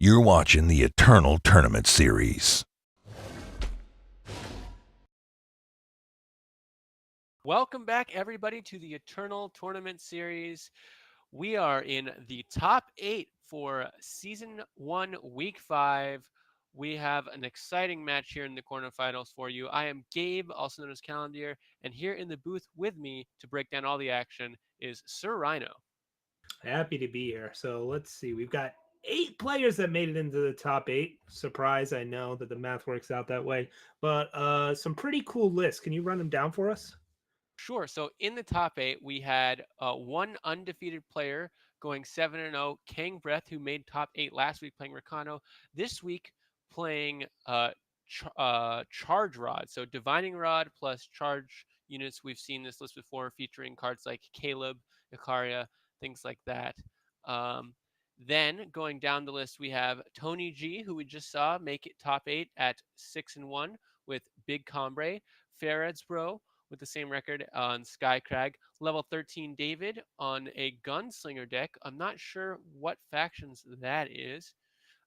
You're watching the Eternal Tournament Series. Welcome back, everybody, to the Eternal Tournament Series. We are in the top 8 for Season 1, Week 5. We have an exciting match here in the quarterfinals for you. I am Gabe, also known as Calimdir, and here in the booth with me to break down all the action is Sir Rhino. Happy to be here. So let's see. We've got 8 players that made it into the top 8. Surprise, I know that the math works out that way. But some pretty cool lists. Can you run them down for us? Sure. So in the top 8, we had one undefeated player going 7-0, Kang Breath, who made top 8 last week playing Rakano. This week playing Charge Rod. So Divining Rod plus Charge units. We've seen this list before featuring cards like Caleb, Ikaria, things like that. Um, then going down the list, we have Tony G, who we just saw make it top 8 at 6-1 with Big Combre. Farad's Bro with the same record on Sky Crag. Level 13 David on a Gunslinger deck. I'm not sure what factions that is.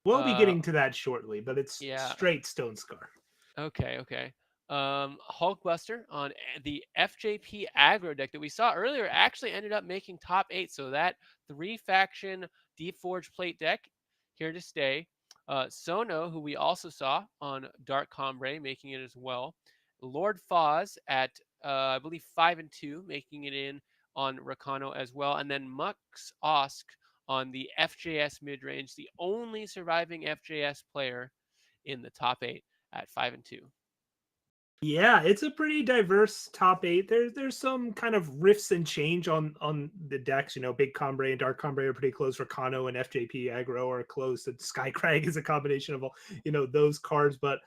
We'll be Uh, getting to that shortly, but it's yeah. straight Stone Scar. Okay. Hulkbuster on the FJP aggro deck that we saw earlier actually ended up making top 8. So that 3-faction Deep Forge plate deck here to stay. Sono, who we also saw on Dark Combre, making it as well. Lord Foz at I believe 5-2, making it in on Rakano as well, and then Mux Osk on the FJS mid range, the only surviving FJS player in the top 8 at 5-2. Yeah, it's a pretty diverse top 8. There's some kind of rifts and change on the decks. You know, Big Combre and Dark Combre are pretty close. Rakano and FJP aggro are close. And Sky Crag is a combination of all, those cards, but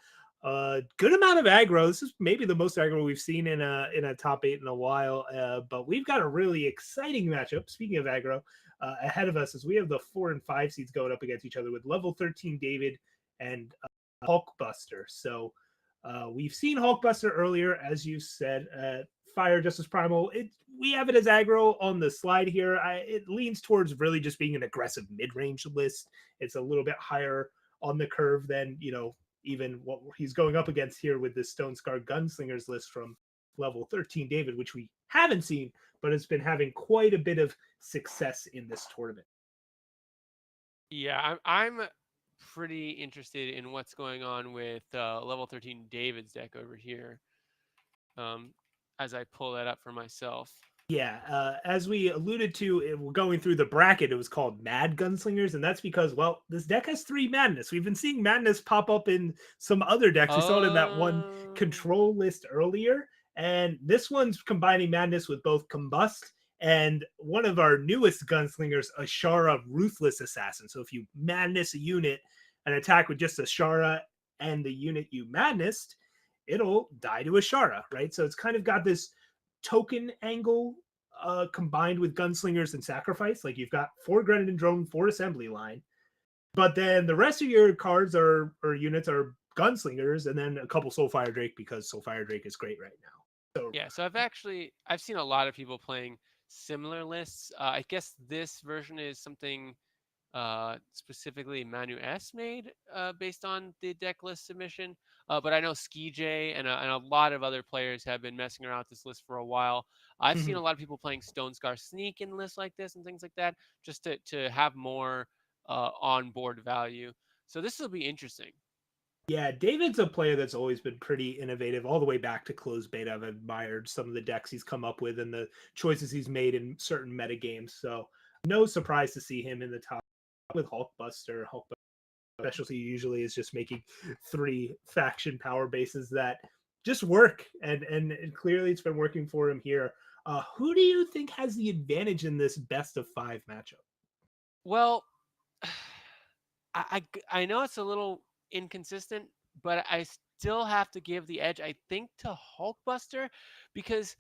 good amount of aggro. This is maybe the most aggro we've seen in a top 8 in a while. But we've got a really exciting matchup. Speaking of aggro, ahead of us as we have the 4 and 5 seeds going up against each other with level 13 David and Hulkbuster. So we've seen Hulkbuster earlier, as you said. Fire Justice Primal. We have it as aggro on the slide here. It leans towards really just being an aggressive mid-range list. It's a little bit higher on the curve than even what he's going up against here with this Stone Scar Gunslingers list from level 13 David, which we haven't seen, but it's been having quite a bit of success in this tournament. Yeah, I'm pretty interested in what's going on with level 13 David's deck over here. As I pull that up for myself. Yeah, as we alluded to, we're going through the bracket. It was called Mad Gunslingers, and that's because, well, this deck has 3 Madness. We've been seeing Madness pop up in some other decks. We saw it in that one control list earlier, and this one's combining Madness with both Combust and one of our newest Gunslingers, Ashara Ruthless Assassin. So if you Madness a unit and attack with just Ashara and the unit you Madnessed, it'll die to Ashara, right? So it's kind of got this token angle combined with Gunslingers and Sacrifice. Like you've got 4 Grenadin Drone, 4 Assembly Line, but then the rest of your cards or units are Gunslingers, and then a couple Soulfire Drake because Soulfire Drake is great right now. So yeah, so I've seen a lot of people playing similar lists. I guess this version is something specifically Manu S made based on the deck list submission. But I know Ski J and a lot of other players have been messing around with this list for a while. I've seen a lot of people playing Stone Scar Sneak in lists like this and things like that, just to have more on-board value. So this will be interesting. Yeah, David's a player that's always been pretty innovative all the way back to closed beta. I've admired some of the decks he's come up with and the choices he's made in certain meta games. So no surprise to see him in the top with Hulkbuster. Hulkbuster specialty usually is just making 3 faction power bases that just work, and clearly it's been working for him here. Who do you think has the advantage in this best of 5 matchup? Well, I know it's a little inconsistent, but I still have to give the edge, I think, to Hulkbuster, because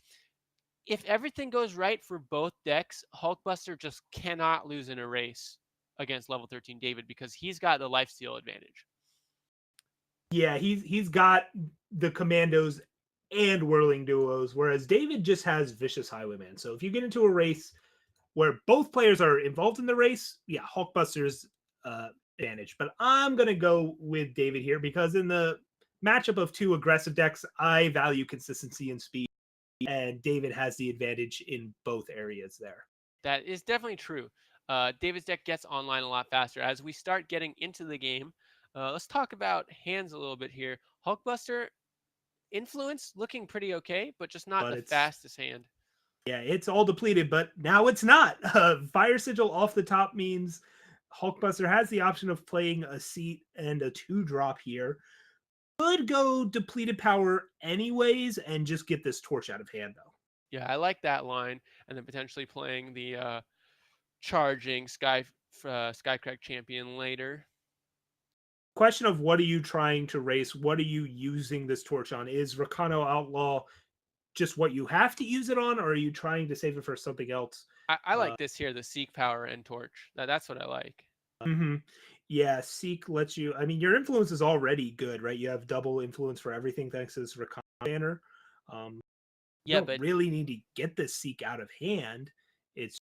if everything goes right for both decks, Hulkbuster just cannot lose in a race against level 13 David because he's got the lifesteal advantage. Yeah, he's got the commandos and whirling duos, whereas David just has vicious highwayman. So if you get into a race where both players are involved in the race, yeah, Hulkbuster's advantage. But I'm going to go with David here because in the matchup of two aggressive decks, I value consistency and speed, and David has the advantage in both areas there. That is definitely true. David's deck gets online a lot faster. As we start getting into the game, let's talk about hands a little bit here. Hulkbuster, influence looking pretty okay, but just not But the it's fastest hand. Yeah, it's all depleted, but now it's not. Fire Sigil off the top means Hulkbuster has the option of playing a seat and a 2-drop here. Could go depleted power anyways and just get this torch out of hand, though. Yeah, I like that line, and then potentially playing the charging Skycrack champion later. Question of what are you trying to race? What are you using this torch on? Is Rakano Outlaw just what you have to use it on, or are you trying to save it for something else? I like this here, the Seek Power and Torch. That's what I like. Mm-hmm. Yeah, Seek lets you. I mean, your influence is already good, right? You have double influence for everything thanks to this Rakano banner. You Yeah, don't but really need to get this Seek out of hand. It's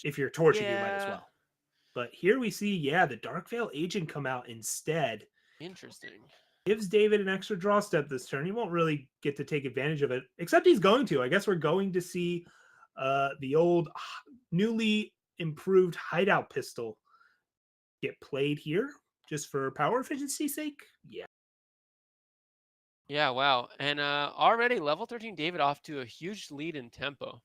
if you're torching, you might as yeah, well. But here we see, yeah, the Dark Veil Agent come out instead. interesting. Gives David an extra draw step this turn. He won't really get to take advantage of it, except he's going to. I guess we're going to see the old, newly improved hideout pistol get played here just for power efficiency's sake. Yeah. Yeah, wow. And already level 13 David off to a huge lead in tempo.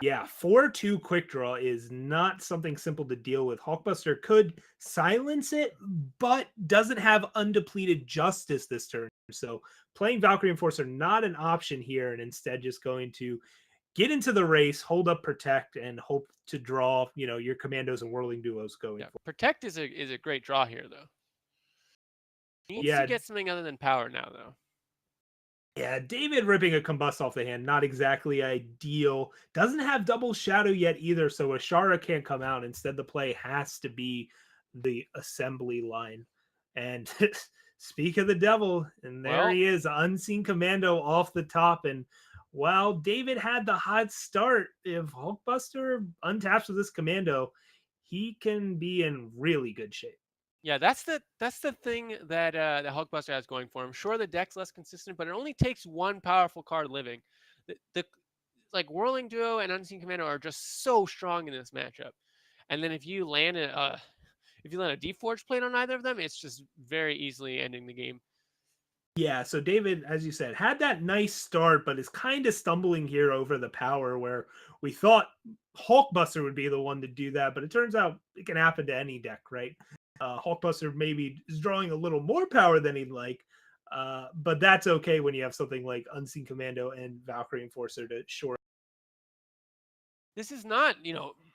Yeah, 4-2 quick draw is not something simple to deal with. Hulkbuster could silence it, but doesn't have undepleted justice this turn. So playing Valkyrie Enforcer not an option here, and instead just going to get into the race, hold up protect, and hope to draw, your commandos and whirling duos going Yeah, for. Protect is a great draw here though. Needs to Yeah, get something other than power now though. Yeah, David ripping a combust off the hand, not exactly ideal. Doesn't have double shadow yet either, so Ashara can't come out. Instead, the play has to be the assembly line. And speak of the devil, and there Well, he is, unseen commando off the top. And while David had the hot start, if Hulkbuster untaps with this commando, he can be in really good shape. yeah, that's the thing that the Hulkbuster has going for him. Sure, the deck's less consistent, but it only takes one powerful card living. The like Whirling Duo and Unseen Commando are just so strong in this matchup. And then if you land a Deforge plate on either of them, it's just very easily ending the game. Yeah, so David, as you said, had that nice start, but is kind of stumbling here over the power where we thought Hulkbuster would be the one to do that, but it turns out it can happen to any deck, right? Hulkbuster maybe is drawing a little more power than he'd like, but that's okay when you have something like Unseen Commando and Valkyrie Enforcer to shore. This is not,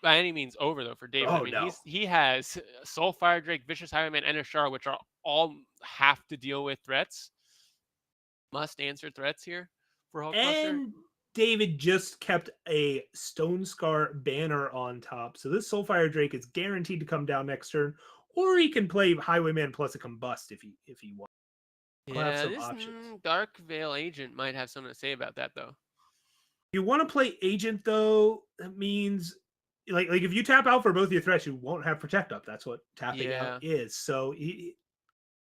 by any means over though for David. I Oh mean, no. he has Soulfire Drake, Vicious Highwayman, and Ashara, which are all have to deal with threats. Must answer threats here for Hulkbuster. And David just kept a Stone Scar banner on top. So this Soulfire Drake is guaranteed to come down next turn, or he can play Highwayman plus a combust if he wants. He'll have Yeah, some this options. Dark Veil Agent might have something to say about that though. You want to play Agent though, that means like if you tap out for both your threats, you won't have Protect up. That's what tapping out Yeah. is. So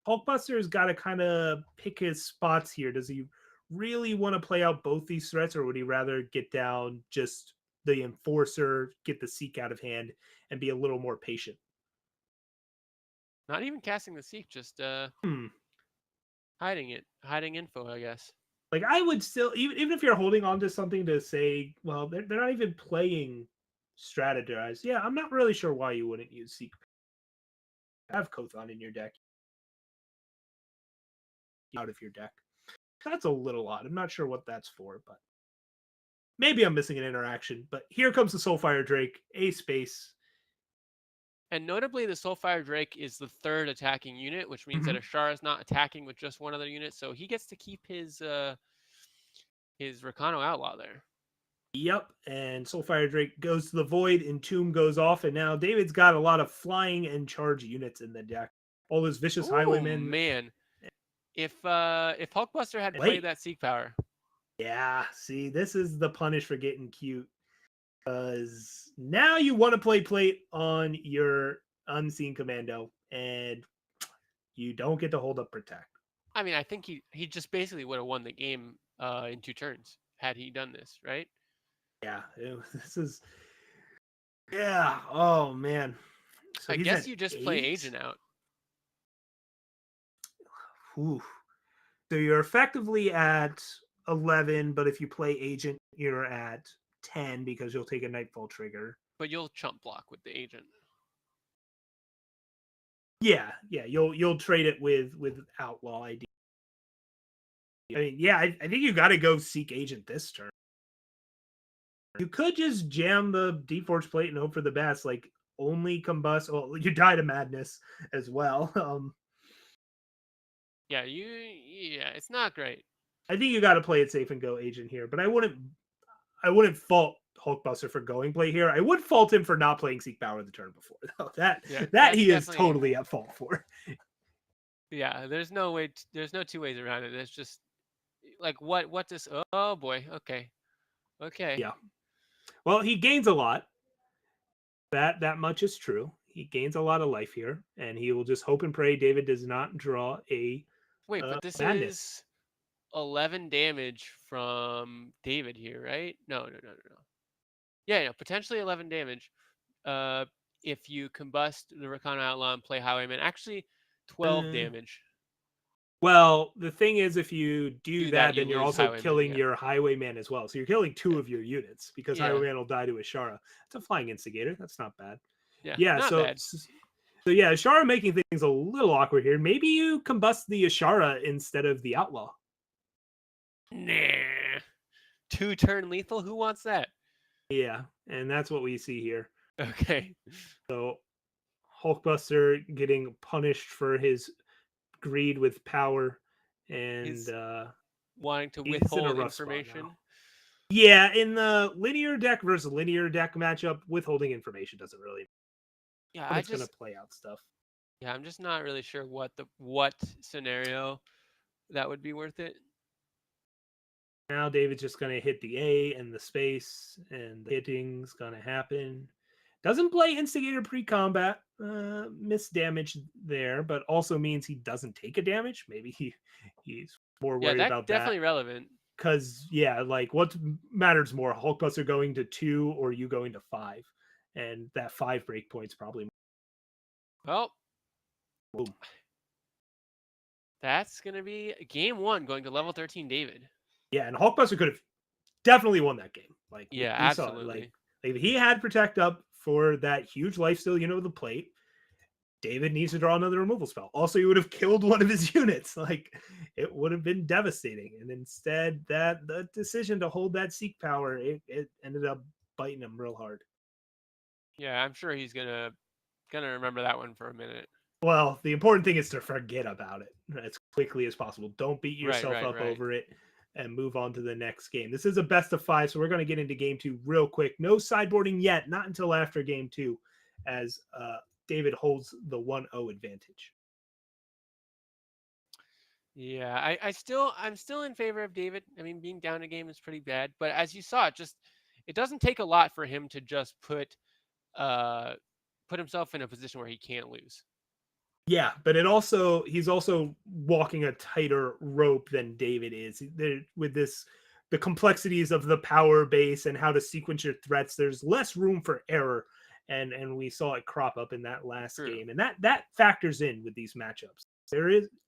Hulkbuster's got to kind of pick his spots here. Does he really want to play out both these threats, or would he rather get down just the Enforcer, get the Seek out of hand, and be a little more patient? Not even casting the Seek, just Hmm. hiding it. Hiding info, I guess. Like I would still, even if you're holding on to something to say, well, they're not even playing strategize. Yeah, I'm not really sure why you wouldn't use Seek. Have Kothon in your deck, out of your deck. That's a little odd. I'm not sure what that's for, but maybe I'm missing an interaction. But here comes the Soulfire Drake, a space. And notably, the Soulfire Drake is the third attacking unit, which means that Ashara is not attacking with just one other unit, so he gets to keep his Rakano Outlaw there. Yep, and Soulfire Drake goes to the void, Entomb goes off, and now David's got a lot of flying and charge units in the deck. All those vicious Oh highwaymen. man, if Hulkbuster had played that Seek Power, yeah. See, this is the punish for getting cute, because now you want to play plate on your Unseen Commando, and you don't get to hold up Protect. I mean, I think he just basically would have won the game in 2 turns had he done this, right? Yeah, this is. Yeah. Oh man. So I he's guess at you just play 8. Agent out. Whew. So you're effectively at 11, but if you play Agent, you're at 10 because you'll take a Nightfall trigger. But you'll chump block with the Agent. Yeah, you'll trade it with Outlaw ID. I mean, yeah, I think you got to go seek Agent this turn. You could just jam the Deforge plate and hope for the best. Like only combust. Well, you die to madness as well. Yeah, it's not great. I think you got to play it safe and go Agent here. But I wouldn't fault Hulkbuster for going play here. I would fault him for not playing Seek Power the turn before, though. That he is totally at fault for. Yeah, there's no two ways around it. It's just like what this. Oh boy. Okay. Yeah. Well, he gains a lot. That much is true. He gains a lot of life here, and he will just hope and pray David does not draw a Wait, but this madness. is 11 damage from David here, right? No. Yeah, potentially 11 damage. If you combust the Rakana Outlaw and play Highwayman, actually 12 damage. Well, the thing is, if you do that, you then you're lose also Highwayman, killing yeah. your Highwayman as well. So you're killing 2 of your units because Yeah. Highwayman will die to Ashara. It's a Flying Instigator. That's not bad. Yeah, not so bad. So yeah, Ashara making things a little awkward here. Maybe you combust the Ashara instead of the Outlaw. Nah. 2-turn lethal? Who wants that? Yeah, and that's what we see here. Okay. So Hulkbuster getting punished for his greed with power and He's wanting to withhold information. Yeah, in the linear deck versus linear deck matchup, withholding information doesn't really. Yeah, it's gonna play out stuff. Yeah, I'm just not really sure what scenario that would be worth it. Now David's just gonna hit the A and the space, and the hitting's gonna happen. Doesn't play Instigator pre-combat, miss damage there, but also means he doesn't take a damage. Maybe he's more worried about that. Definitely relevant. Because like what matters more, Hulkbuster going to 2 or you going to 5, and that 5 breakpoint's probably. Well, boom. That's gonna be game 1 going to level 13, David. Yeah, and Hulkbuster could have definitely won that game. Like yeah, we absolutely. Saw it. Like if he had Protect up for that huge lifesteal unit with the plate, David needs to draw another removal spell. Also, he would have killed one of his units. Like it would have been devastating. And instead, the decision to hold that Seek Power, it ended up biting him real hard. Yeah, I'm sure he's gonna remember that one for a minute. Well, the important thing is to forget about it as quickly as possible. Don't beat yourself up over it and move on to the next game. This is a best of 5, so we're going to get into game 2 real quick. No sideboarding yet, not until after game 2, as David holds the 1-0 advantage. Yeah, I'm still in favor of David. I mean, being down a game is pretty bad, but as you saw, it doesn't take a lot for him to just put himself in a position where he can't lose. Yeah, but he's also walking a tighter rope than David is. With the complexities of the power base and how to sequence your threats, there's less room for error. And we saw it crop up in that last game. And that factors in with these matchups.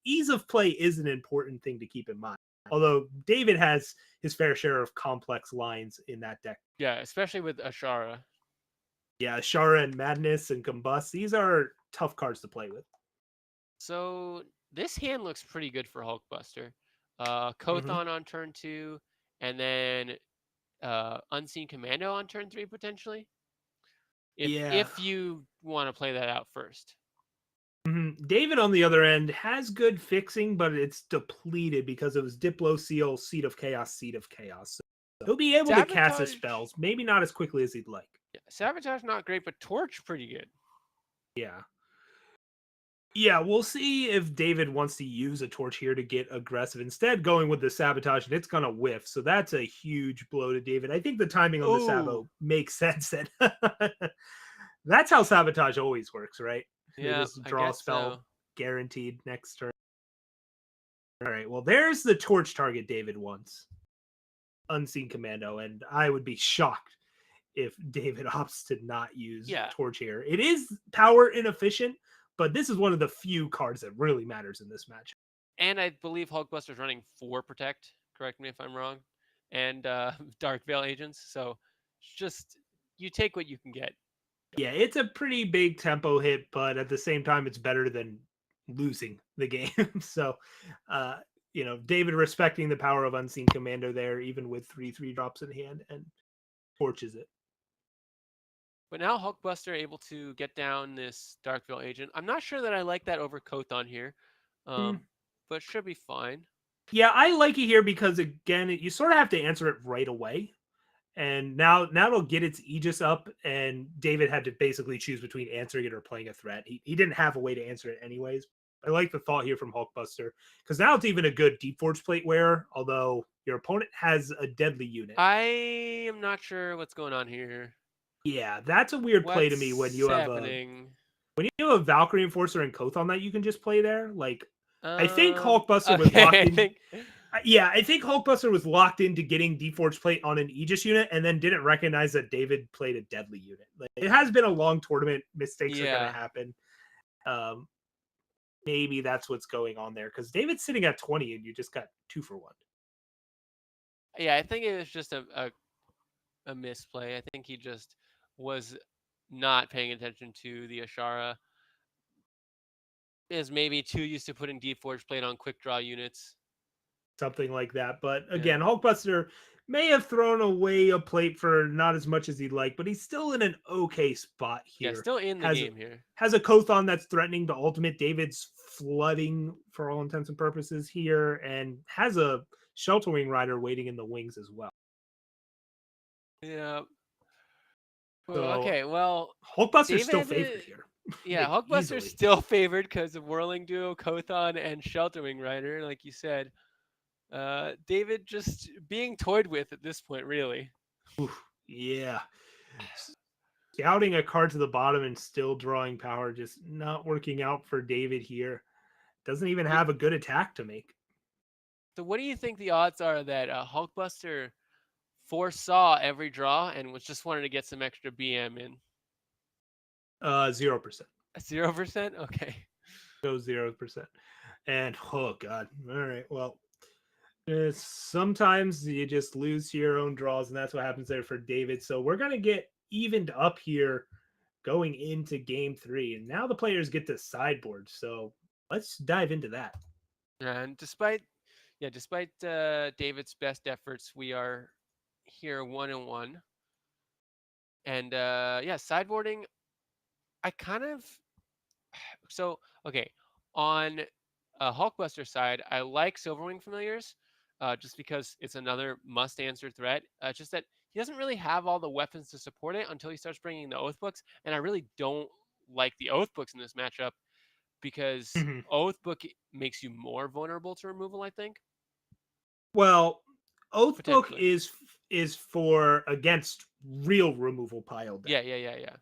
Ease of play is an important thing to keep in mind. Although David has his fair share of complex lines in that deck. Yeah, especially with Ashara. Yeah, Ashara and Madness and Combust. These are tough cards to play with. So this hand looks pretty good for Hulkbuster. Kothon on turn 2, and then Unseen Commando on turn 3 potentially. If you want to play that out first. David, on the other end, has good fixing, but it's depleted because of his Diplo Seal, Seed of Chaos, Seed of Chaos. So he'll be able to cast his spells, maybe not as quickly as he'd like. Yeah, Sabotage not great, but Torch pretty good. Yeah. Yeah, we'll see if David wants to use a Torch here to get aggressive. Instead, going with the Sabotage, and it's going to whiff. So that's a huge blow to David. I think the timing on the Sabo makes sense. That's how sabotage always works, right? They Yeah, just I draw a guess spell so. guaranteed next turn. All right, well, there's the torch target David wants. Unseen Commando, and I would be shocked if David opts to not use Yeah, torch here. It is power inefficient, but this is one of the few cards that really matters in this match. and I believe Hulkbuster's running 4 Protect. Correct me if I'm wrong. And Dark Veil Agents. So just you take what you can get. Yeah, it's a pretty big tempo hit, but at the same time, it's better than losing the game. So, uh, David respecting the power of Unseen Commando there, even with 3/3 drops in hand, and torches it. But now Hulkbuster able to get down this Dark Veil Agent. I'm not sure that I like that over Kothon here, Mm, but should be fine. yeah, I like it here because again, you sort of have to answer it right away. And now it'll get its Aegis up, and David had to basically choose between answering it or playing a threat. He didn't have a way to answer it anyways. I like the thought here from Hulkbuster because now it's even a good Deep Forge Plate wearer, although your opponent has a deadly unit. I am not sure what's going on here. Yeah, that's a weird play to me What's happening? when you have a Valkyrie Enforcer and Kothon that you can just play there. Like, I think Hulkbuster was Okay, locked I in. think Yeah, I think Hulkbuster was locked into getting Deforged Plate on an Aegis unit and then didn't recognize that David played a deadly unit. Like, it has been a long tournament. Mistakes are going to yeah. happen. Um, Maybe that's what's going on there because David's sitting at 20 and you just got 2 for 1. Yeah, I think it was just a misplay. I think he just was not paying attention to the Ashara. Is maybe too used to putting Deep Forge Plate on quick draw units. Something like that. But Yeah. again, Hulkbuster may have thrown away a plate for not as much as he'd like, but he's still in an okay spot Yeah, here. still in the Has game here. has a Kothon that's threatening the ultimate. David's flooding for all intents and purposes here, and has a Shelterwing Rider waiting in the wings as well. Yeah. So Okay, well, Hulkbuster's still David, favored here, yeah, like Hulkbuster's easily. still favored because of Whirling Duo, Kothon, and Shelterwing Rider, like you said. David just being toyed with at this point, really. Oof, yeah, scouting a card to the bottom and still drawing power, just not working out for David here. Doesn't even Yeah. have a good attack to make. So, what do you think the odds are that Hulkbuster foresaw every draw and was just wanting to get some extra BM in? 0%. 0%? Okay. Go 0%. And oh god. All right. Well, sometimes you just lose to your own draws, and that's what happens there for David. So we're gonna get evened up here going into game 3. And now the players get to sideboard. So let's dive into that. And despite David's best efforts, we are here 1-1. And yeah, sideboarding, I kind of so okay on Hulkbuster side, I like Silverwing Familiars, just because it's another must-answer threat. Just that he doesn't really have all the weapons to support it until he starts bringing the Oath books, and I really don't like the Oath books in this matchup because Mhm. Oath book makes you more vulnerable to removal. I think Well, Oathbook potentially. is for against real removal pile deck. Yeah.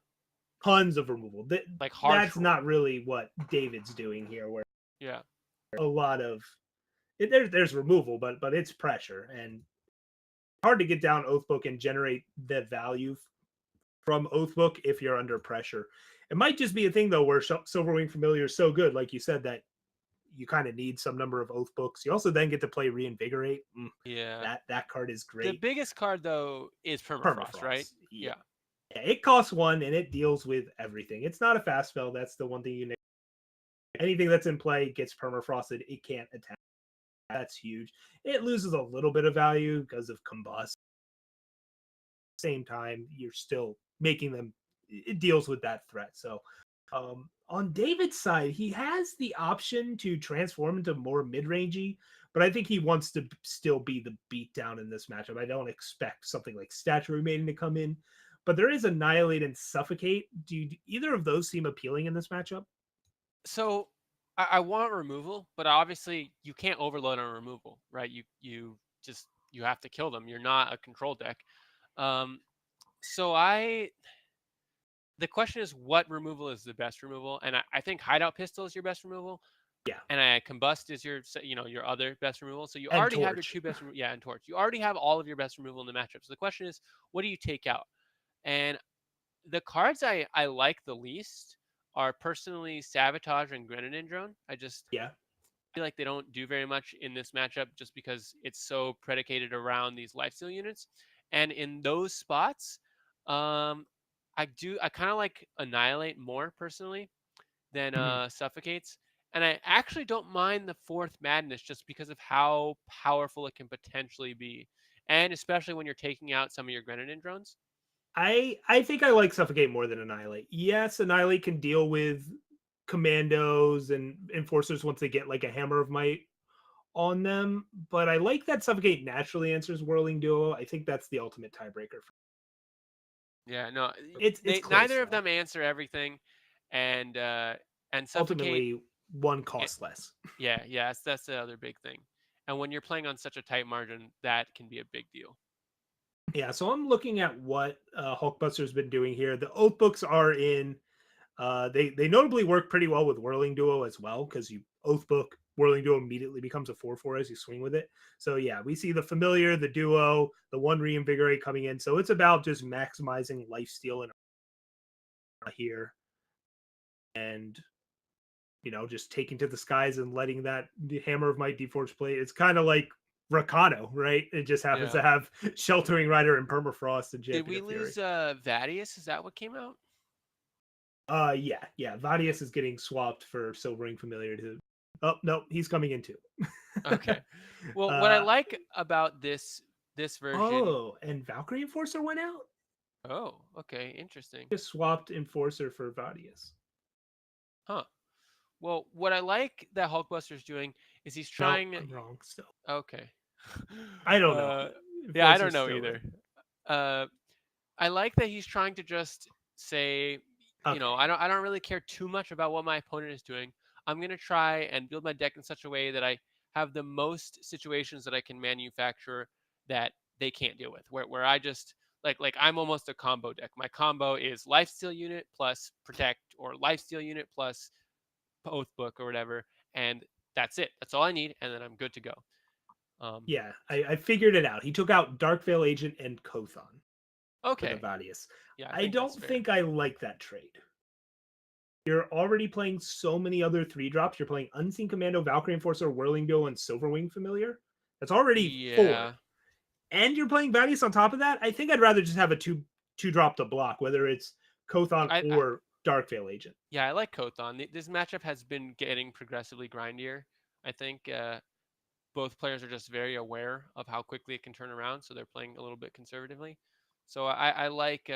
Tons of removal. Like harsh That's rule. not really what David's doing here, where Yeah. a lot of there's removal, but it's pressure and hard to get down Oathbook and generate the value from Oathbook if you're under pressure. It might just be a thing though where Silverwing Familiar is so good, like you said, that you kind of need some number of Oathbooks. You also then get to play Reinvigorate. Yeah. That card is The great. biggest card though is Permafrost, right? Permafrost. Yeah. Yeah. Yeah, it costs 1 and it deals with everything. It's not a fast spell. That's the one thing you need. Anything that's in play gets permafrosted. It can't attack. That's huge. It loses a little bit of value because of combust. Same time, you're still making them. It deals with that threat. So, on David's side, he has the option to transform into more mid-rangey, but I think he wants to still be the beatdown in this matchup. I don't expect something like Statue Remaining to come in, but there is Annihilate and Suffocate. Do either of those seem appealing in this matchup? So I want removal, but obviously you can't overload on removal, right? You have to kill them. You're not a control deck. Um, so The question is, what removal is the best removal? And I think Hideout Pistol is your best removal, Yeah, and Combust is your your other best removal. So you and already have your Torch. two best yeah, and Torch. You already have all of your best removal in the matchup. So the question is, what do you take out? And the cards I like the least are personally Sabotage and Grenadine Drone. I just Yeah. feel like they don't do very much in this matchup just because it's so predicated around these lifesteal units. And in those spots, um, I kind of like Annihilate more personally than Mhm. Suffocates. And I actually don't mind the fourth Madness just because of how powerful it can potentially be. And especially when you're taking out some of your Grenadine drones. I think I like Suffocate more than Annihilate. Yes, Annihilate can deal with commandos and enforcers once they get like a Hammer of Might on them, but I like that Suffocate naturally answers Whirling Duo. I think that's the ultimate tiebreaker. Yeah, no, It's they close neither of though. them answer everything, and Suffocate. Ultimately, one eh, costs less. Yeah, yeah, that's the other big thing. And when you're playing on such a tight margin, that can be a big deal. Yeah, so I'm looking at what Hulkbuster's been doing here. The oath books are in. They notably work pretty well with Whirling Duo as well because you oath book Whirling Duo immediately becomes a 4/4 as you swing with it. So yeah, we see the familiar, the duo, the one reinvigorate coming in. So it's about just maximizing life steal and here, and just taking to the skies and letting that Hammer of Might Deforge play. It's kind of like Rakano, right? It just happens Yeah. to have Sheltering Rider and Permafrost and Did Champion we of Fury. lose Vadius? Is that what came out? Yeah. Vadius is getting swapped for Silvering Familiar to. Oh no, he's coming in too. Okay. Well, what I uh like about this version. oh, and Valkyrie Enforcer went out. Oh, okay, interesting. Just swapped Enforcer for Vadius. Huh. Well, what I like that Hulkbuster's doing is he's No, trying. I'm wrong. Still, Okay. I don't know. uh, yeah, I don't Enforcer's know still in. either. Uh, I like that he's trying to just say, Okay. I don't really care too much about what my opponent is doing. I'm gonna try and build my deck in such a way that I have the most situations that I can manufacture that they can't deal with. Where I just like I'm almost a combo deck. My combo is lifesteal unit plus protect or lifesteal unit plus oath book or whatever, and that's it. That's all I need, and then I'm good to go. Um, Yeah, I figured it out. He took out Dark Veil Agent and Kothon for the okay, Vadius. yeah, I I think that's don't fair. think I like that trade. You're already playing so many other 3 drops. You're playing Unseen Commando, Valkyrie Enforcer, Whirling Duo, and Silverwing Familiar. That's already 4. Yeah, And you're playing Vadius on top of that. I think I'd rather just have a two drop to block, whether it's Kothon I or Dark Veil Agent. Yeah, I like Kothon. This matchup has been getting progressively grindier. I think both players are just very aware of how quickly it can turn around, so they're playing a little bit conservatively. So I like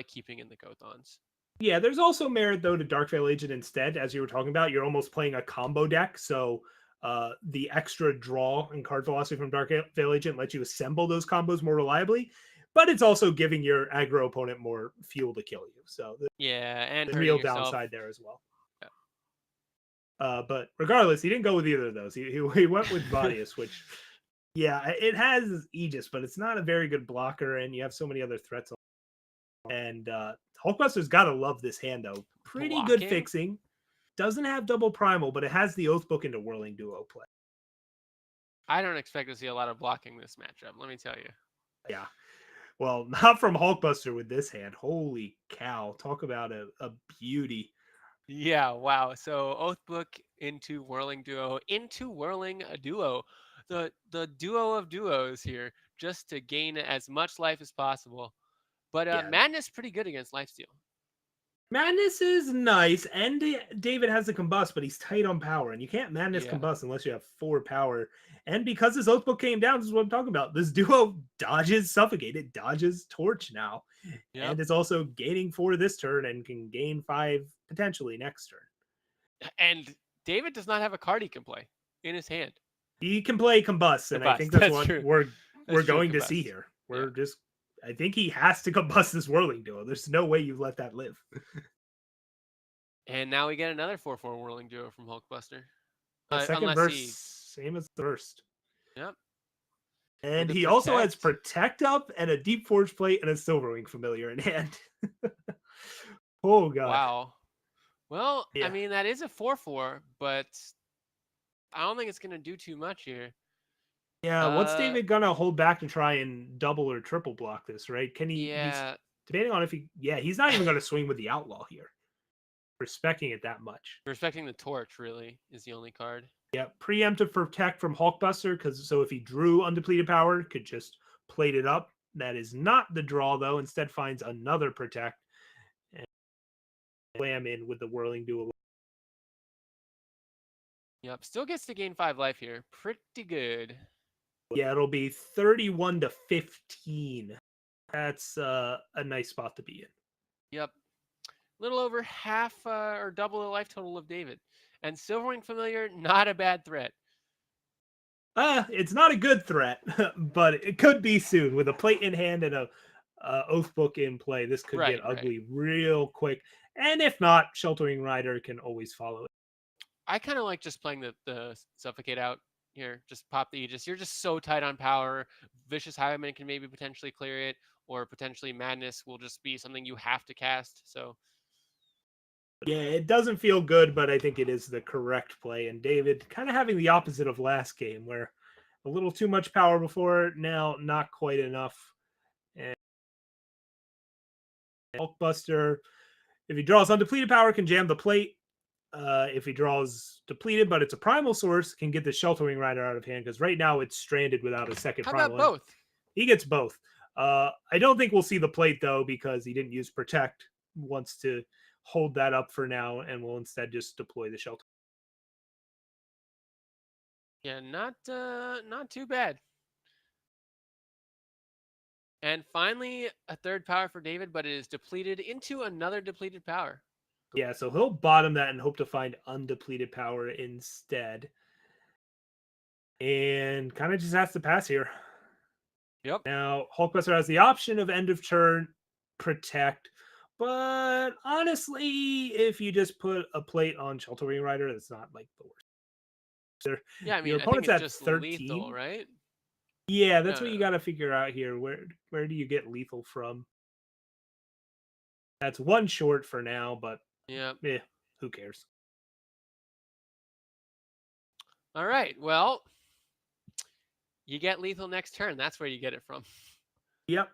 keeping in the Kothons. Yeah, there's also merit though to Dark Veil Agent instead, as you were talking about. You're almost playing a combo deck, so the extra draw and card velocity from Dark Veil Agent lets you assemble those combos more reliably, but it's also giving your aggro opponent more fuel to kill you. So Yeah, and the hurting real yourself. downside there as well. Yeah. But regardless, he didn't go with either of those. He went with Vadius, which yeah, it has Aegis, but it's not a very good blocker, and you have so many other threats. And Hulkbuster's got to love this hand though. Pretty good Blocking? fixing. Doesn't have double primal, but it has the Oath Book into Whirling Duo play. I don't expect to see a lot of blocking this matchup. Let me tell you. Yeah. Well, not from Hulkbuster with this hand. Holy cow. Talk about a beauty. Yeah, wow. So Oathbook into Whirling Duo, into Whirling a Duo. The duo of duos here, just to gain as much life as possible. But Yeah. Madness pretty good against lifesteal. Madness is nice, and David has the combust, but he's tight on power, and you can't Madness Yeah. combust unless you have 4 power. And because this Oath Book came down, this is what I'm talking about. This duo dodges Suffocate, it dodges Torch now, Yep. and it's also gaining 4 this turn and can gain 5 potentially next turn. And David does not have a card he can play in his hand. He can play combust, and I Combust. think that's That's what true. we're That's true. going to see Combust. here. Yeah. We're just I think he has to combust this Whirling Duo. There's no way you let that live. And now we get another 4/4 Whirling Duo from Hulkbuster. The second Unless verse, he. same as the first. Yep. And the he also has Protect. Protect up and a Deep Forge Plate and a Silverwing Familiar in hand. Oh, God. Wow. Well, I Yeah. mean, that is a 4/4, but I don't think it's going to do too much here. Yeah, what's Uh, David gonna hold back to try and double or triple block this, right? Can he's yeah. depending on if he's not even gonna swing with the outlaw here. Respecting it that much. Respecting the Torch, really, is the only card. Yeah, preemptive protect from Hulkbuster, because so if he drew undepleted power, could just plate it up. That is not the draw though. Instead finds another protect and wham in with the whirling duel. Yep, still gets to gain 5 life here. Pretty good. Yeah, it'll be 31 to 15. That's a nice spot to be in. Yep. Little over half or double the life total of David. And Silverwing Familiar, not a bad threat. It's not a good threat, but it could be soon with a plate in hand and a oath book in play. This could get Right. ugly real quick. And if not, Sheltering Rider can always follow it. I kind of like just playing the Suffocate out here. Just pop the Aegis. You're just so tight on power. Vicious Highwayman can maybe potentially clear it, or potentially Madness will just be something you have to cast. So Yeah, it doesn't feel good, but I think it is the correct play. And David kind of having the opposite of last game, where a little too much power before, now not quite enough. And Hulkbuster, if he draws undepleted power, can jam the plate. If he draws depleted, but it's a primal source, can get the Sheltering Rider out of hand, because right now it's stranded without a second how primal. about both? He gets both. I don't think we'll see the plate though, because he didn't use Protect. Wants to hold that up for now, and will instead just deploy the shelter. Yeah, not too bad. And finally, a third power for David, but it is depleted into another depleted power. Yeah, so he'll bottom that and hope to find undepleted power instead. And kind of just has to pass here. Yep. Now, Hulkbuster has the option of end of turn, Protect. But honestly, if you just put a plate on Sheltering Rider, that's not like the worst. Yeah, I Your mean, I think opponent's it's at just lethal, 13. right? Yeah, that's No, what you no. got to figure out here. Where do you get lethal from? That's one short for now, but Yep. who cares? All right. Well, you get lethal next turn. That's where you get it from. Yep.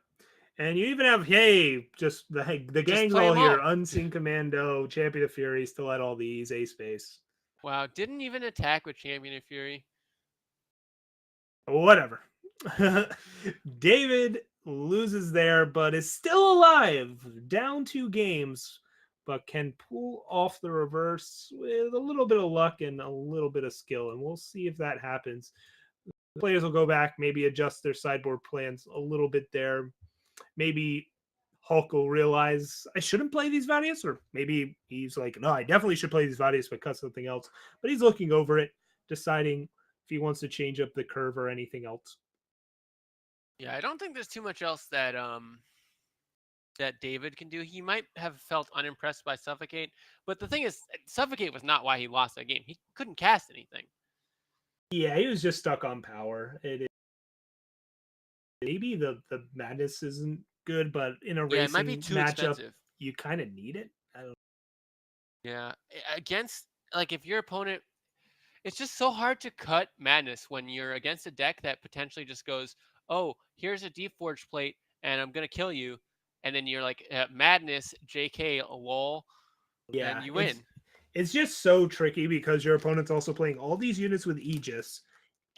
And you even have just the Just gang's play all them here. all. Unseen Commando, Champion of Fury, still at all these, A Space. Wow. Didn't even attack with Champion of Fury. Whatever. David loses there, but is still alive. Down 2 games, but can pull off the reverse with a little bit of luck and a little bit of skill. And we'll see if that happens. The players will go back, maybe adjust their sideboard plans a little bit there. Maybe Hulk will realize I shouldn't play these Vadius, or maybe he's like, no, I definitely should play these Vadius, but cut something else. But he's looking over it, deciding if he wants to change up the curve or anything else. Yeah, I don't think there's too much else that that David can do. He might have felt unimpressed by Suffocate, but the thing is, Suffocate was not why he lost that game. He couldn't cast anything. Yeah, he was just stuck on power. Maybe the madness isn't good, but in a Yeah, it might be racing too matchup, expensive. you kind of need it. I don't. Yeah, against like if your opponent, it's just so hard to cut Madness when you're against a deck that potentially just goes, "Oh, here's a Deep Forge plate, and I'm gonna kill you," and then you're like, "Madness, JK, lol," and Yeah, you it's win. it's just so tricky because your opponent's also playing all these units with Aegis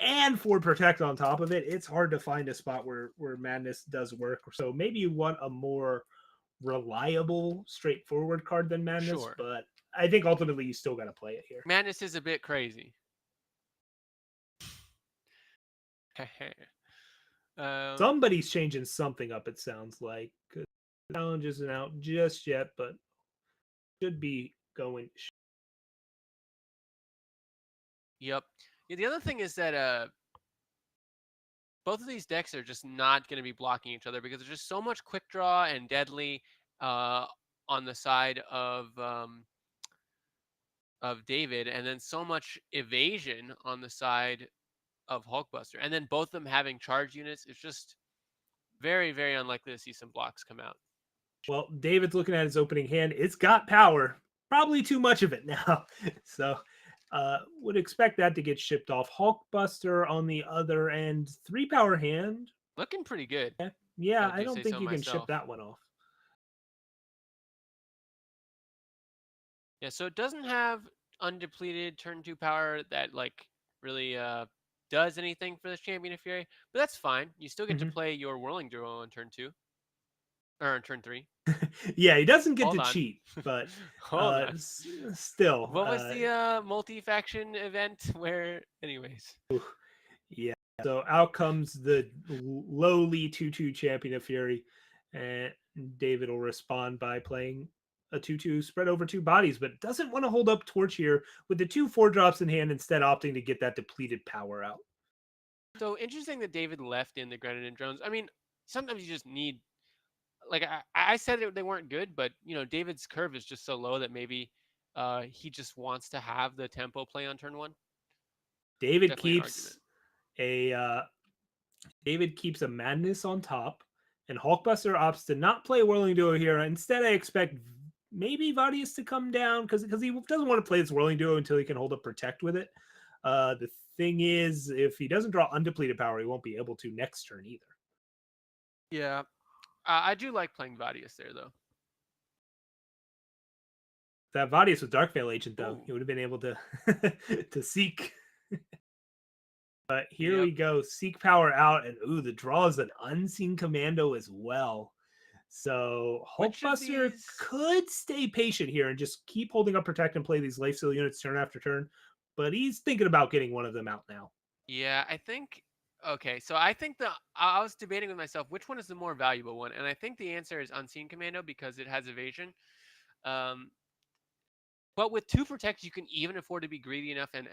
and for Protect on top of it. It's hard to find a spot where Madness does work. So maybe you want a more reliable, straightforward card than Madness, Sure, but I think ultimately you still got to play it here. Madness is a bit crazy. um, Somebody's changing something up. It sounds like challenge isn't out just yet, but should be going. yep. Yeah, the other thing is that both of these decks are just not going to be blocking each other because there's just so much quick draw and deadly uh, on the side of David, and then so much evasion on the side of Hulkbuster, and then both of them having charge units. It's just very, very unlikely to see some blocks come out. Well, David's looking at his opening hand. It's got power, probably too much of it now. So would expect that to get shipped off. Hulkbuster on the other end, 3-power hand. Looking pretty good, Yeah, if I I do don't say think so you can ship myself. that one off. Yeah, so it doesn't have undepleted turn 2 power that like really does anything for this champion of Fury, but that's fine. You still get to play your Whirling Duo on turn 2 or on turn 3. Yeah, he doesn't get Hold to on. cheat, but Hold on. still. What was the multi-faction event where anyways? Yeah. So out comes the lowly 2-2 champion of Fury, and David will respond by playing a 2-2 spread over 2 bodies, but doesn't want to hold up Torch here with the 2 4-drops in hand, instead opting to get that depleted power out. So interesting that David left in the Grenadin drones. I mean, sometimes you just need like I said they weren't good, but you know David's curve is just so low that maybe he just wants to have the tempo play on turn 1. David Definitely an argument. keeps David keeps a madness on top, and Hulkbuster opts to not play Whirling Duo here. Instead, I expect maybe Vadius to come down because he doesn't want to play this Whirling Duo until he can hold up Protect with it. The thing is, if he doesn't draw undepleted power, he won't be able to next turn either. Yeah, I do like playing Vadius there though. That Vadius with Dark Veil Agent, though, Ooh. he would have been able to to seek. But here Yep. we go. Seek power out, and ooh, the draw is an Unseen Commando as well. So Which of Hulkbuster these? could stay patient here and just keep holding up Protect and play these lifesteal units turn after turn. But he's thinking about getting one of them out now. Yeah, I think. Okay, so I think I was debating with myself which one is the more valuable one, and I think the answer is Unseen Commando because it has evasion. Um, but with 2 protect, you can even afford to be greedy enough and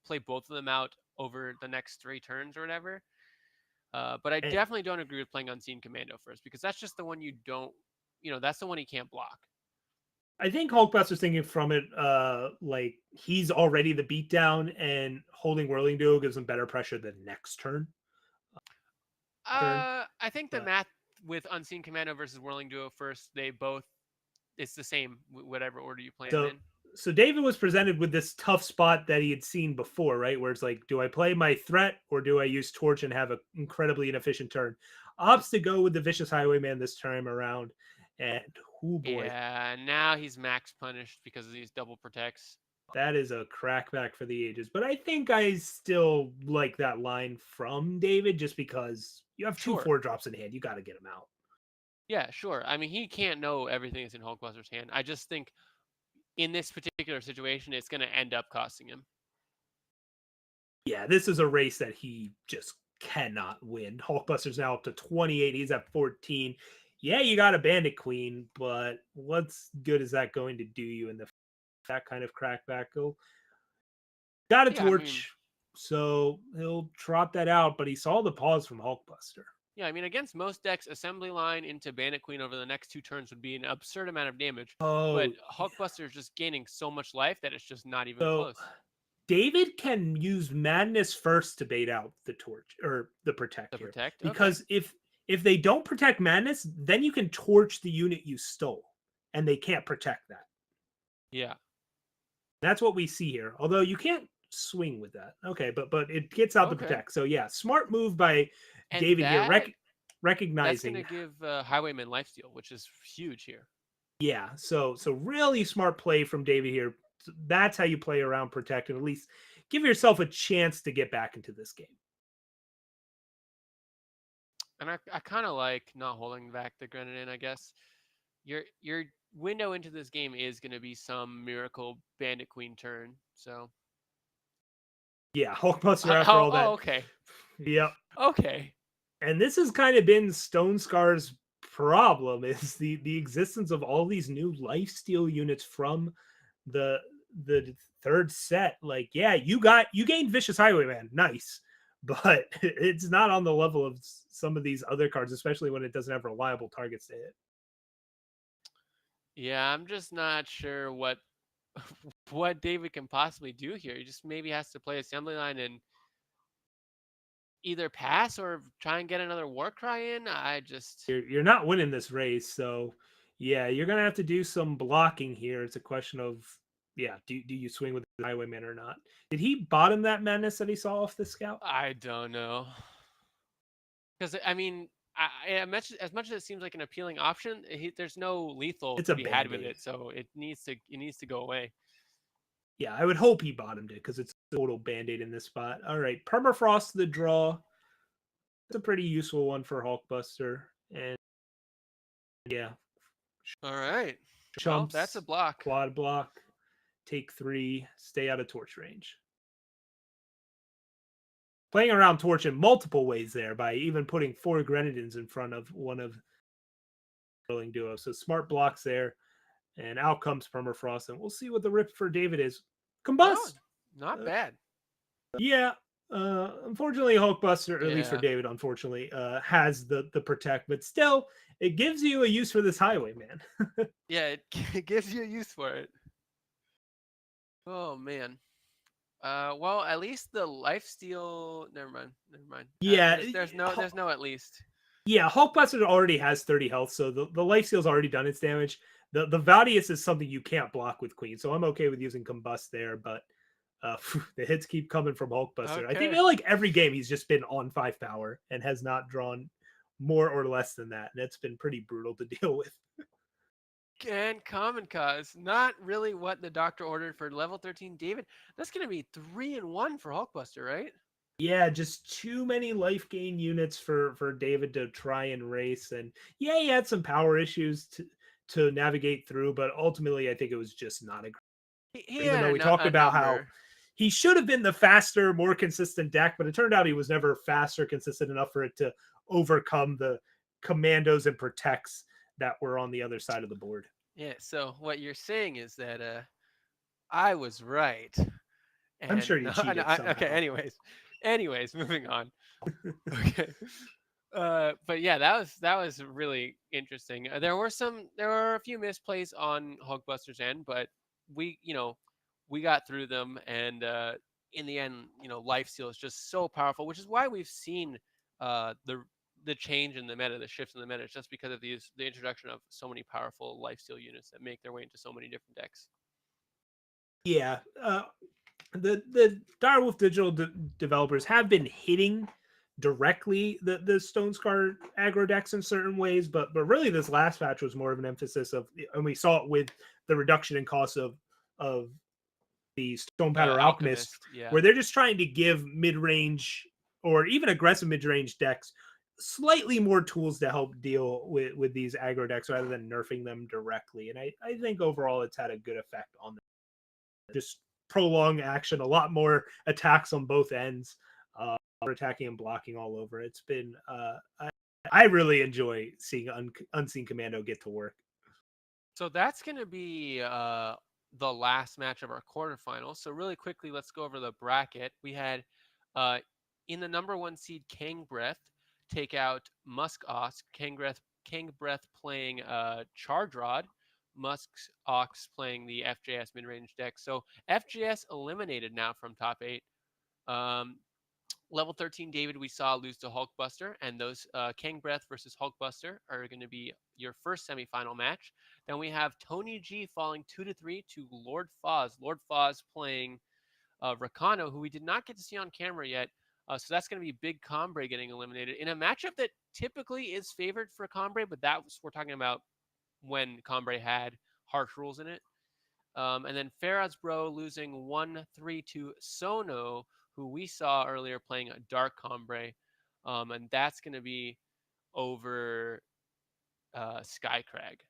play both of them out over the next 3 turns or whatever. But I And definitely don't agree with playing Unseen Commando first because that's just the one you don't. That's the one he can't block. I think Hulkbuster's thinking from it, like he's already the beatdown, and holding Whirling Duo gives him better pressure the next turn. I think the But math with Unseen Commando versus Whirling Duo first, it's the same whatever order you play them so in. so David was presented with this tough spot that he had seen before, right? Where it's like, do I play my threat or do I use Torch and have an incredibly inefficient turn? Opts to go with the Vicious Highwayman this time around, and oh boy, Yeah, now he's max punished because of these double protects. that is a crackback for the ages. But I think I still like that line from David just because you have 2 Sure. 4-drops in hand. You got to get them out. Yeah, sure. I mean, he can't know everything that's in Hulkbuster's hand. I just think in this particular situation, it's going to end up costing him. Yeah, this is a race that he just cannot win. Hulkbuster's now up to 28. He's at 14. Yeah, you got a Bandit Queen, but what's good is that going to do you in that kind of crackback? Got a Yeah, I mean, Torch, so he'll trot that out, but he saw the pause from Hulkbuster. yeah, I mean, against most decks, Assembly Line into Bandit Queen over the next 2 turns would be an absurd amount of damage. But Oh, Hulkbuster is just gaining so much life that it's just not even so close. David can use Madness first to bait out the Torch or the Protect The here, protect, okay. because if they don't protect Madness, then you can torch the unit you stole, and they can't protect that. Yeah. That's what we see here. Although you can't swing with that. Okay, but it gets out the Okay. Protect. So yeah, smart move by And David here, that's recognizing. going to give Highwayman lifesteal, which is huge here. Yeah, so really smart play from David here. That's how you play around Protect, and at least give yourself a chance to get back into this game. And I kind of like not holding back the Grenadin, I guess. Your window into this game is going to be some miracle Bandit Queen turn. So Yeah, Hulkbuster after all that. Okay. Yep. Okay. And this has kind of been Stone Scar's problem, is the existence of all these new lifesteal units from the third set. Like, yeah, you gained Vicious Highwayman, nice, but it's not on the level of some of these other cards, especially when it doesn't have reliable targets to hit. Yeah, I'm just not sure what what David can possibly do here. He just maybe has to play Assembly Line and either pass or try and get another Warcry in. I just You're not winning this race, so yeah, you're gonna have to do some blocking here. It's a question of yeah, do you swing with the Highwayman or not? Did he bottom that madness that he saw off the scout? I don't know. Because I mean, as much as it seems like an appealing option, there's no lethal It's to a be had with band-aid. it, so it needs to go away. Yeah, I would hope he bottomed it because it's a total band-aid in this spot. All right, Permafrost the draw. It's a pretty useful one for Hulkbuster. And yeah, All right. Well, that's a chumps, block. quad block, take 3, stay out of torch range. Playing around torch in multiple ways there by even putting 4 Grenadins in front of one of the rolling duo. So smart blocks there. And out comes Permafrost. And we'll see what the rip for David is. Oh, Combust. not bad. Yeah. Unfortunately, Hulkbuster, or at least for Yeah. David, unfortunately, has the protect, but still, it gives you a use for this Highwayman. Yeah, it gives you a use for it. Oh man. Well, at least the lifesteal. Never mind. Never mind. Yeah, there's no at least. yeah. Hulkbuster already has 30 health, so the life steal's already done its damage. The Valius is something you can't block with Queen, so I'm okay with using Combust there, but the hits keep coming from Hulkbuster. I Okay. feel like every game he's just been on 5 power and has not drawn more or less than that, and it's been pretty brutal to deal with. And common cause, not really what the doctor ordered for level 13 David. That's gonna be 3-1 for Hulkbuster, right? Yeah, just too many life gain units for David to try and race, and yeah, he had some power issues to navigate through, but ultimately, I think it was just not a. He Even had though we talked a about how number. he should have been the faster, more consistent deck, but it turned out he was never faster, consistent enough for it to overcome the commandos and protects that were on the other side of the board. Yeah. So what you're saying is that I was right, I'm sure and you no, cheated okay. somehow. Anyways, moving on. Okay. But yeah, that was really interesting. There were a few misplays on Hulkbuster's end, but we got through them, and in the end, lifesteal is just so powerful, which is why we've seen the change in the meta, the shift in the meta, just because of the introduction of so many powerful lifesteal units that make their way into so many different decks. Yeah, the Direwolf Digital developers have been hitting directly the Stone Scar aggro decks in certain ways, but really this last patch was more of an emphasis of, and we saw it with the reduction in cost of the Stone Powder Alchemist, Alchemist, yeah. where they're just trying to give mid range or even aggressive mid range decks slightly more tools to help deal with these aggro decks rather than nerfing them directly. And I think overall it's had a good effect on them. Just prolong action, a lot more attacks on both ends, attacking and blocking all over. It's been I really enjoy seeing Unseen Commando get to work. So that's going to be the last match of our quarterfinals. So really quickly, let's go over the bracket. We had uh, in the number 1 seed Kang Breath take out Musk Ox. Kang Breath playing Charge Rod. Musk Ox playing the FJS mid range deck. So FJS eliminated now from top 8. Um, Level 13 David we saw lose to Hulkbuster, and those King Breath versus Hulkbuster are going to be your first semifinal match. Then we have Tony G falling 2-3 to Lord Foz. Lord Foz playing Rakano, who we did not get to see on camera yet. So that's going to be Big Combre getting eliminated in a matchup that typically is favored for Combre, but we're talking about when Combre had harsh rules in it. And then Farad's Bro losing 1-3 to Sono, who we saw earlier playing a Dark Combre. And that's going to be over Skycrag.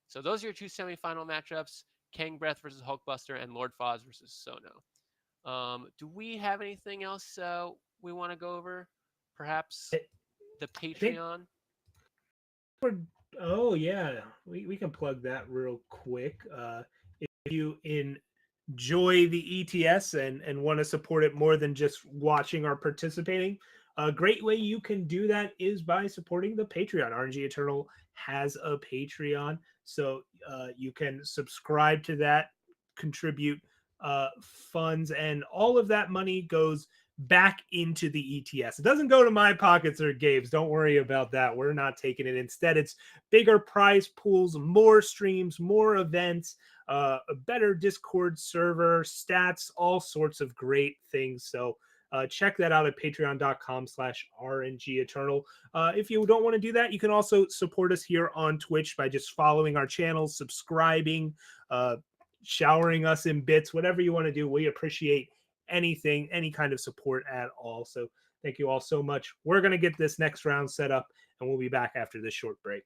So those are your two semifinal matchups: Kang Breath versus Hulkbuster and Lord Foz versus Sono. Do we have anything else we want to go over? Perhaps the I think Patreon? oh yeah, we can plug that real quick. If you enjoy the ETS and want to support it more than just watching or participating, a great way you can do that is by supporting the Patreon. aReNGee Eternal has a Patreon, so you can subscribe to that, contribute funds, and all of that money goes back into the ETS. It doesn't go to my pockets or Gabe's. Don't worry about that. We're not taking it. Instead, it's bigger prize pools, more streams, more events, a better Discord server, stats, all sorts of great things. So check that out at patreon.com/RNG Eternal. If you don't want to do that, you can also support us here on Twitch by just following our channel, subscribing, showering us in bits, whatever you want to do. We appreciate anything, any kind of support at all. So thank you all so much. We're going to get this next round set up, and we'll be back after this short break.